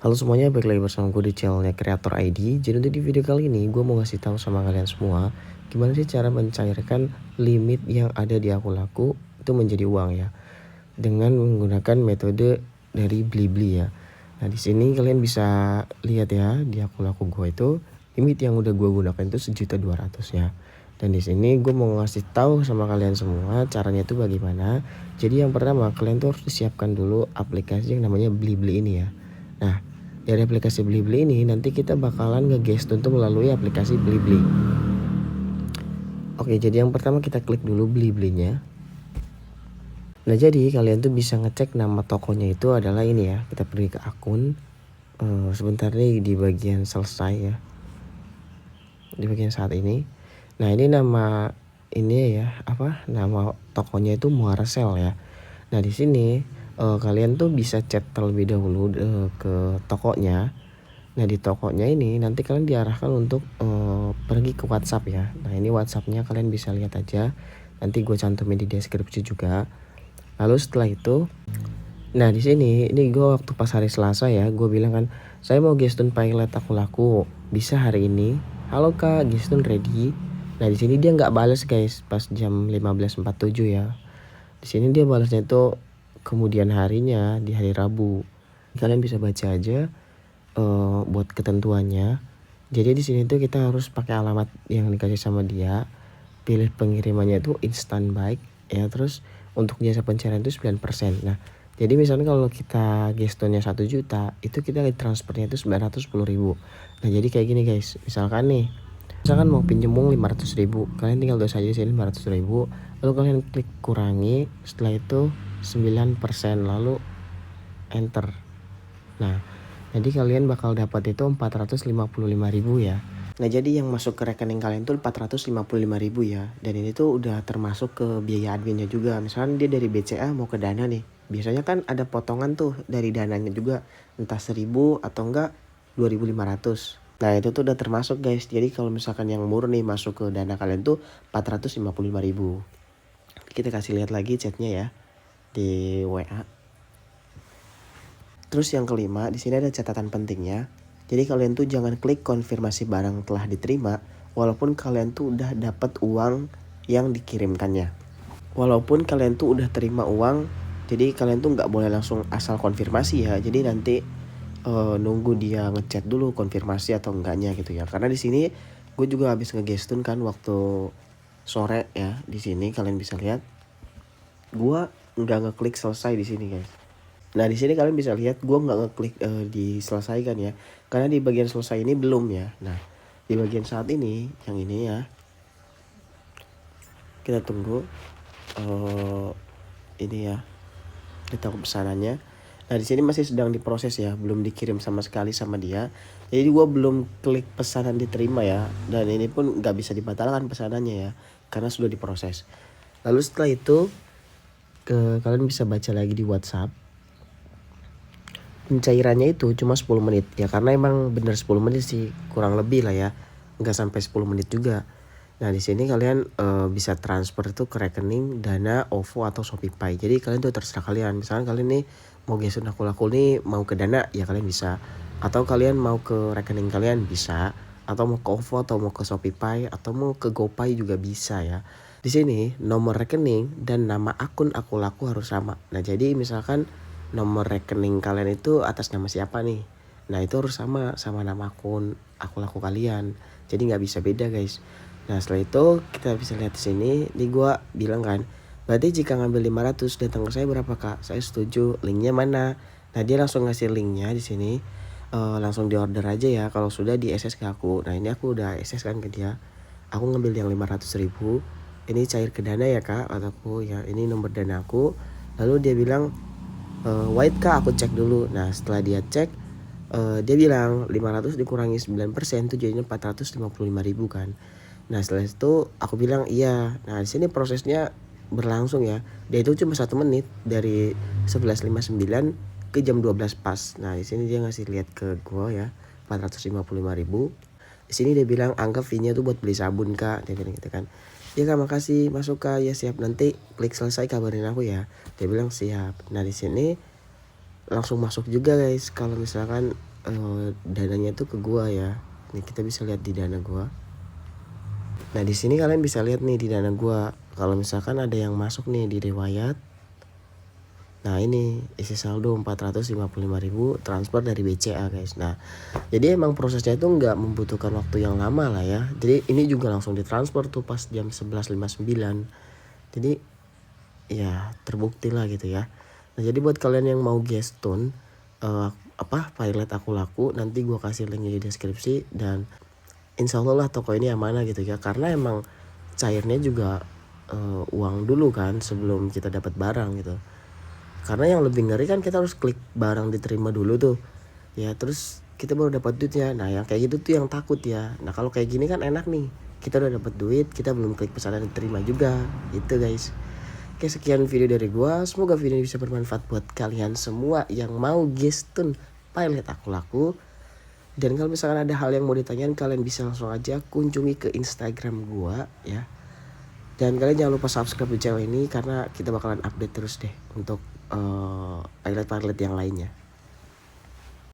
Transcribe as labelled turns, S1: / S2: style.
S1: Halo semuanya, balik lagi bersama gue di channelnya Creator ID. Jadi untuk di video kali ini gue mau ngasih tahu sama kalian semua gimana sih cara mencairkan limit yang ada di akun Laku itu menjadi uang ya, dengan menggunakan metode dari Blibli ya. Nah di sini kalian bisa lihat ya, di akun Laku gue itu limit yang udah gue gunakan itu 1.200.000 ya. Dan di sini gue mau ngasih tahu sama kalian semua caranya itu bagaimana. Jadi yang pertama, kalian tuh harus disiapkan dulu aplikasi yang namanya Blibli ini ya. Nah, dari aplikasi Blibli ini nanti kita bakalan nge-guest tuh melalui aplikasi Blibli. Oke, jadi yang pertama kita klik dulu Bliblinya. Nah, jadi kalian tuh bisa ngecek nama tokonya itu adalah ini ya. Kita pergi ke akun. Sebentar nih di bagian selesai ya. Di bagian saat ini. Nah, ini nama ini ya, nama tokonya itu Muarsel ya. Nah, di sini kalian tuh bisa chat terlebih dahulu ke tokonya. Nah, di tokonya ini nanti kalian diarahkan untuk pergi ke WhatsApp ya. Nah, ini WhatsAppnya kalian bisa lihat aja. Nanti gue cantumin di deskripsi juga. Lalu setelah itu, nah di sini ini gue waktu pas hari Selasa ya, gue bilang kan, saya mau gestun pilot aku laku, bisa hari ini. Halo kak, gestun ready. Nah di sini dia nggak balas guys, pas jam 15.47 ya. Di sini dia balasnya itu kemudian harinya di hari Rabu. Kalian bisa baca aja buat ketentuannya. Jadi di sini tuh kita harus pakai alamat yang dikasih sama dia. Pilih pengirimannya itu instant bike ya, terus untuk jasa pencairan itu 9%. Nah, jadi misalnya kalau kita gestonnya 1 juta, itu kita transfernya itu 910.000. Nah, jadi kayak gini guys. Misalkan mau pinjem uang 500.000, kalian tinggal tulis aja sini 500.000, lalu kalian klik kurangi, setelah itu 9%, lalu enter. Nah, jadi kalian bakal dapat itu 455.000 ya. Nah, jadi yang masuk ke rekening kalian tuh 455.000 ya. Dan ini tuh udah termasuk ke biaya adminnya juga. Misalnya dia dari BCA mau ke Dana nih, biasanya kan ada potongan tuh dari dananya juga, entah 1.000 atau enggak 2.500. Nah, itu tuh udah termasuk guys. Jadi kalau misalkan yang murni masuk ke Dana kalian tuh 455.000. Kita kasih lihat lagi chatnya ya di WA. Terus yang kelima, di sini ada catatan pentingnya. Jadi kalian tuh jangan klik konfirmasi barang telah diterima walaupun kalian tuh udah dapat uang yang dikirimkannya. Walaupun kalian tuh udah terima uang, jadi kalian tuh nggak boleh langsung asal konfirmasi ya. Jadi nanti nunggu dia ngechat dulu konfirmasi atau enggaknya gitu ya. Karena di sini gue juga habis ngegestun kan waktu sore ya. Di sini kalian bisa lihat gue nggak ngeklik selesai di sini guys. Nah di sini kalian bisa lihat gue nggak ngeklik diselesaikan ya, karena di bagian selesai ini belum ya. Nah di bagian saat ini yang ini ya, kita tunggu ini ya, kita ke pesanannya. Nah di sini masih sedang diproses ya, belum dikirim sama sekali sama dia. Jadi gue belum klik pesanan diterima ya, dan ini pun nggak bisa dibatalkan pesanannya ya, karena sudah diproses. Lalu setelah itu kalian bisa baca lagi di WhatsApp. Pencairannya itu cuma 10 menit ya, karena emang bener 10 menit sih, kurang lebih lah ya, nggak sampai 10 menit juga. Nah di sini kalian bisa transfer tuh ke rekening Dana, OVO atau ShopeePay. Jadi kalian tuh terserah kalian. Misalnya kalian nih mau gestur aku laku nih mau ke Dana ya kalian bisa, atau kalian mau ke rekening kalian bisa, atau mau ke OVO atau mau ke ShopeePay atau mau ke GoPay juga bisa ya. Di sini nomor rekening dan nama akun aku laku harus sama. Nah jadi misalkan nomor rekening kalian itu atas nama siapa nih, nah itu harus sama nama akun aku laku kalian, jadi nggak bisa beda guys. Nah setelah itu kita bisa lihat di sini, nih gue bilang kan, berarti jika ngambil 500 datang ke saya berapa kak, saya setuju, linknya mana. Nah dia langsung ngasih linknya di sini, langsung di order aja ya kalau sudah di SS ke aku. Nah ini aku udah SS kan ke dia, aku ngambil yang 500.000, ini cair ke Dana ya kak, kataku ya, ini nomor Dana aku. Lalu dia bilang white kak, aku cek dulu. Nah setelah dia cek, dia bilang 500 dikurangi 9% tuh jadinya 455.000 kan. Nah setelah itu aku bilang iya. Nah di sini prosesnya berlangsung ya, dia itu cuma 1 menit dari 11.59 ke jam 12 pas. Nah di sini dia ngasih lihat ke gua ya 455.000. Di sini dia bilang anggap fee-nya tuh buat beli sabun kak, dia bilang gitu kan. Ya kak makasih, masuk kak, ya siap, nanti klik selesai kabarin aku ya. Dia bilang siap. Nah di sini langsung masuk juga guys. Kalau misalkan dananya tuh ke gua ya. Nih kita bisa lihat di dana gua. Nah di sini kalian bisa lihat nih di dana gua, kalau misalkan ada yang masuk nih di riwayat. Nah ini isi saldo 455.000 transfer dari BCA guys. Nah jadi emang prosesnya itu nggak membutuhkan waktu yang lama lah ya. Jadi ini juga langsung ditransfer tuh pas jam 11.59. Jadi ya terbukti lah gitu ya. Nah jadi buat kalian yang mau gestun pilot aku laku, nanti gua kasih linknya di deskripsi. Dan insya Allah lah toko ini amanah gitu ya, karena emang cairnya juga uang dulu kan sebelum kita dapat barang gitu. Karena yang lebih ngeri kan kita harus klik barang diterima dulu tuh ya, terus kita baru dapat duitnya. Nah yang kayak gitu tuh yang takut ya. Nah kalau kayak gini kan enak nih, kita udah dapat duit, kita belum klik pesanan diterima juga gitu guys. Oke, sekian video dari gua, semoga video ini bisa bermanfaat buat kalian semua yang mau gestun pilot aku laku. Dan kalau misalkan ada hal yang mau ditanyain, kalian bisa langsung aja kunjungi ke Instagram gua ya. Dan kalian jangan lupa subscribe di channel ini, karena kita bakalan update terus deh untuk pilot-pilot yang lainnya.